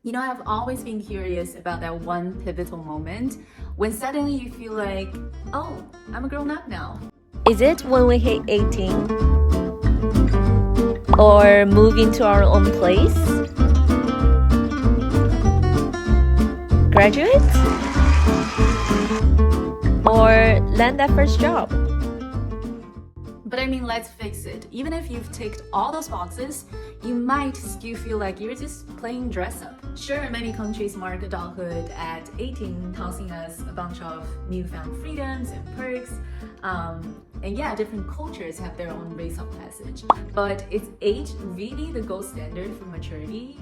You know, I've always been curious about that one pivotal moment when suddenly you feel like, oh, I'm a grown up now. Is it when we hit 18? Or move into our own place? Graduate? Or land that first job? But I mean, let's face it, even if you've ticked all those boxes, you might still feel like you're just playing dress up. Sure, many countries mark adulthood at 18, tossing us a bunch of newfound freedoms and perks. And yeah, different cultures have their own rates of passage. But is age really the gold standard for maturity?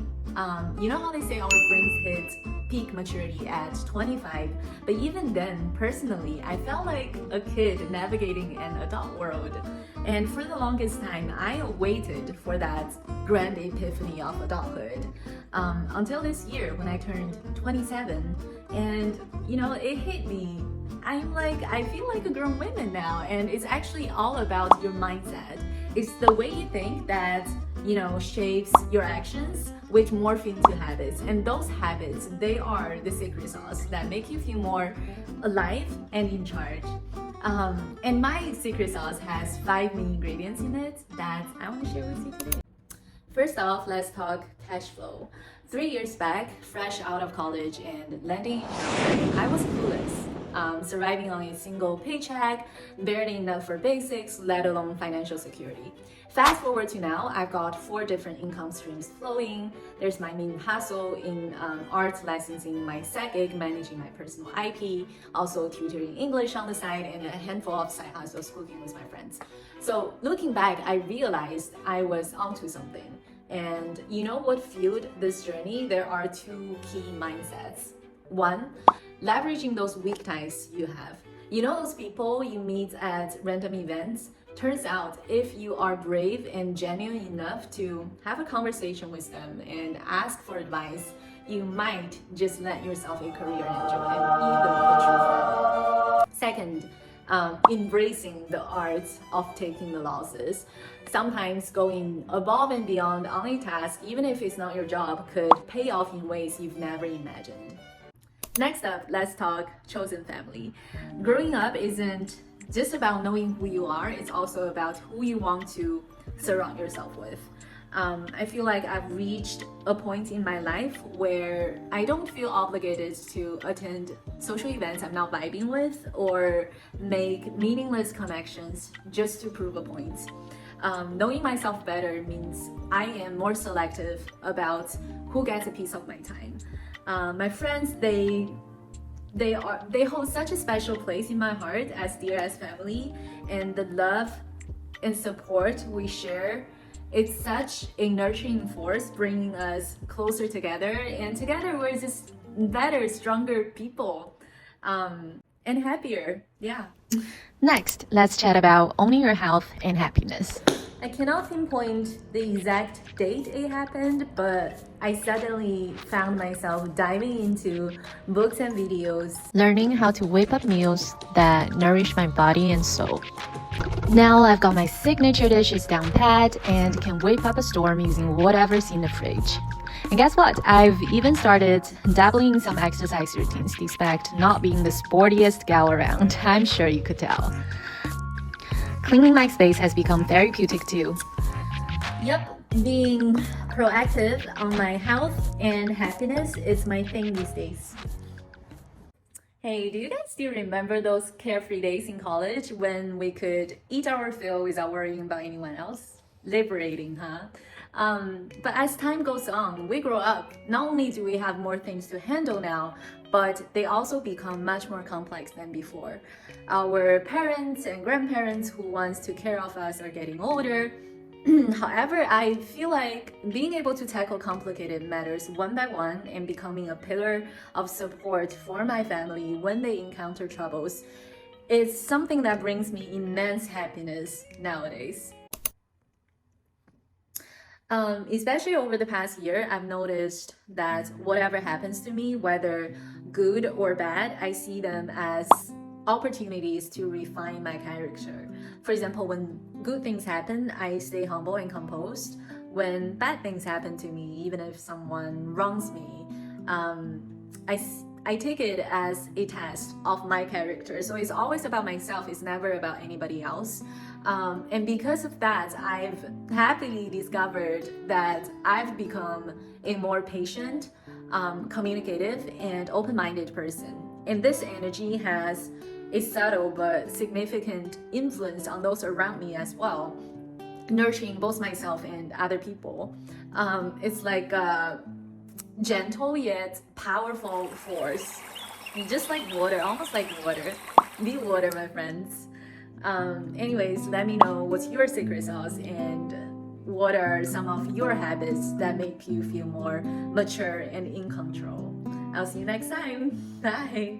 You know how they say our brains hit peak maturity at 25, but even then, personally, I felt like a kid navigating an adult world. And for the longest time, I waited for that grand epiphany of adulthood until this year when I turned 27. And you know, it hit me. I feel like a grown woman now, and it's actually all about your mindset. It's the way you think that, you know, shapes your actions, which morph into habits. And those habits, they are the secret sauce that make you feel more alive and in charge. And my secret sauce has 5 main ingredients in it that I want to share with you today. First off, let's talk cash flow. 3 years back, fresh out of college and landing in China, I was clueless, surviving on a single paycheck, barely enough for basics, let alone financial security. Fast forward to now, I've got 4 different income streams flowing. There's my main hustle in art licensing, my side gig managing my personal IP, also tutoring English on the side, and a handful of side hustles cooking with my friends. So looking back, I realized I was onto something. And you know what fueled this journey? There are 2 key mindsets. 1, leveraging those weak ties you have. You know those people you meet at random events? Turns out, if you are brave and genuine enough to have a conversation with them and ask for advice, you might just land yourself a career angel and even a true friend. Second, embracing the art of taking the losses. Sometimes going above and beyond on a task, even if it's not your job, could pay off in ways you've never imagined. Next up, let's talk chosen family. Growing up isn't just about knowing who you are, it's also about who you want to surround yourself with. I feel like I've reached a point in my life where I don't feel obligated to attend social events I'm not vibing with or make meaningless connections just to prove a point. Knowing myself better means I am more selective about who gets a piece of my time. My friends, they hold such a special place in my heart as dear as family, and the love and support we share, it's such a nurturing force bringing us closer together, and together we're just better, stronger people, and happier. Yeah. Next, let's chat about owning your health and happiness. I cannot pinpoint the exact date it happened, but I suddenly found myself diving into books and videos, Learning how to whip up meals that nourish my body and soul. Now I've got my signature dishes down pat and can whip up a storm using whatever's in the fridge. And guess what? I've even started dabbling in some exercise routines despite not being the sportiest gal around. I'm sure you could tell. Cleaning my space has become therapeutic too. Yep, being proactive on my health and happiness is my thing these days. Hey, do you guys still remember those carefree days in college when we could eat our fill without worrying about anyone else? Liberating, huh? But as time goes on, we grow up. Not only do we have more things to handle now, but they also become much more complex than before. Our parents and grandparents who wants to care of us are getting older. However, I feel like being able to tackle complicated matters one by one and becoming a pillar of support for my family when they encounter troubles is something that brings me immense happiness nowadays. Especially over the past year, I've noticed that whatever happens to me, whether good or bad, I see them as opportunities to refine my character. For example, when good things happen, I stay humble and composed. when bad things happen to me, even if someone wrongs me, I take it as a test of my character. So it's always about myself, it's never about anybody else. And because of that, I've happily discovered that I've become a more patient, communicative, and open-minded person. And this energy has a subtle but significant influence on those around me as well, nurturing both myself and other people. It's like a gentle yet powerful force, just like water, almost like water. Be water, my friends. Anyways, let me know what's your secret sauce and what are some of your habits that make you feel more mature and in control. I'll see you next time. Bye.